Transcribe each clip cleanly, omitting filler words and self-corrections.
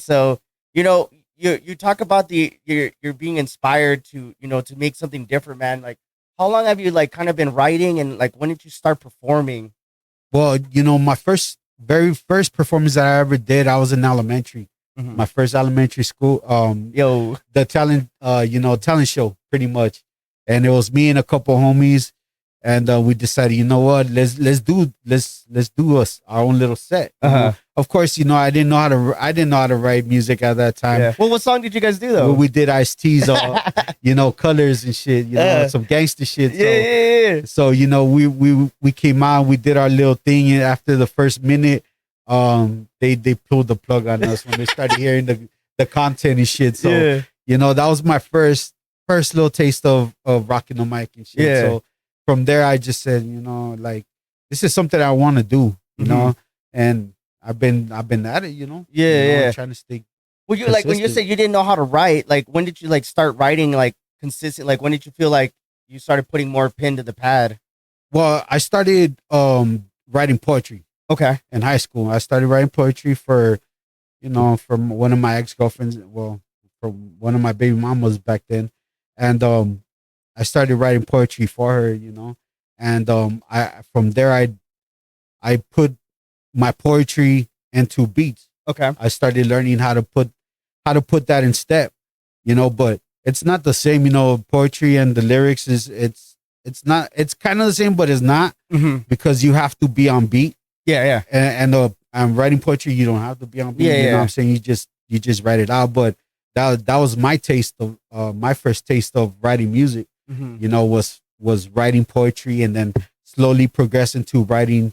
So, you talk about you're being inspired to, to make something different, man. Like, how long have you like kind of been writing, and like when did you start performing? Well, my very first performance that I ever did, I was in elementary. Mhm. My first elementary school, Yo, the talent show, pretty much. And it was me and a couple homies, and we decided, you know what, let's do us our own little set. uh-huh. Of course, I didn't know how to write music at that time. Yeah. Well, what song did you guys do Well, though? we did Ice T's, colors and shit, some gangster shit. Yeah, yeah, yeah. So we came out, we did our little thing, and after the first minute, they pulled the plug on us when they started hearing the content and shit. So Yeah. that was my first little taste of rocking the mic and shit. Yeah. So from there, I just said, like, this is something I want to do, and I've been at it, Yeah. trying to stay. Well, you like when you consistent. said you didn't know how to write, like when did you like start writing like consistent? Like when did you feel like you started putting more pen to the pad? Well, I started writing poetry Okay. in high school. I started writing poetry from one of my ex-girlfriends, well, from one of my baby mamas back then. And I started writing poetry for her, and I from there I put my poetry into beats. Okay. I started learning how to put that in step, but it's not the same, poetry and the lyrics it's kind of the same, but it's not, Mm-hmm. because you have to be on beat. Yeah. And I'm writing poetry, you don't have to be on beat. Yeah, You know yeah. what I'm saying? You just write it out. But that was my taste of my first taste of writing music, Mm-hmm. was writing poetry, and then slowly progressing to writing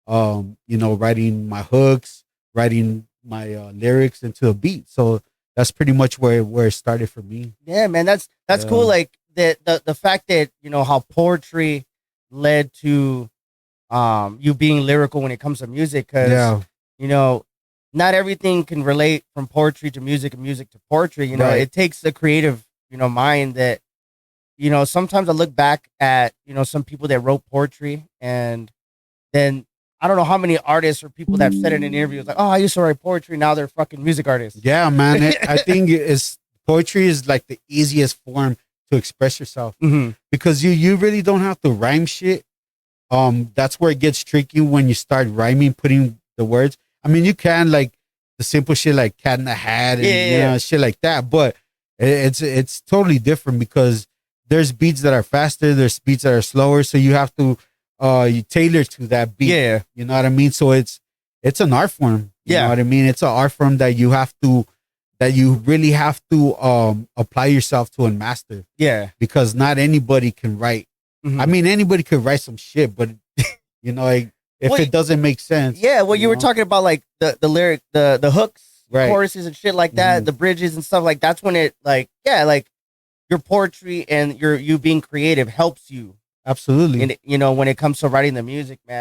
writing my hooks, writing my lyrics into a beat. So that's pretty much where it started for me. Yeah, man, that's cool. Like the fact that how poetry led to you being lyrical when it comes to music, because Yeah. not everything can relate from poetry to music and music to poetry. Right. It takes a creative mind that sometimes I look back at some people that wrote poetry, and then I don't know how many artists or people that have said in an interview, it's like, oh, I used to write poetry, now they're fucking music artists. Yeah, man. I think poetry is like the easiest form to express yourself, Mm-hmm. because you really don't have to rhyme shit. That's where it gets tricky when you start rhyming, putting the words. I mean, you can, like, the simple shit like cat in the hat and Yeah. shit like that, but it's totally different, because there's beats that are faster, there's beats that are slower, so you have to you tailor to that beat. Yeah. You know what I mean? So it's an art form. You Yeah. know what I mean? It's an art form that you really have to apply yourself to and master, Yeah. because not anybody can write. Mhm. I mean, anybody could write some shit, but like, if Well, it doesn't make sense. Yeah, well, you were know? talking about like the lyric, the hooks, Right. choruses, and shit like that, Mhm. the bridges and stuff like that's when it like like your poetry and you being creative helps you Absolutely. in when it comes to writing the music, man.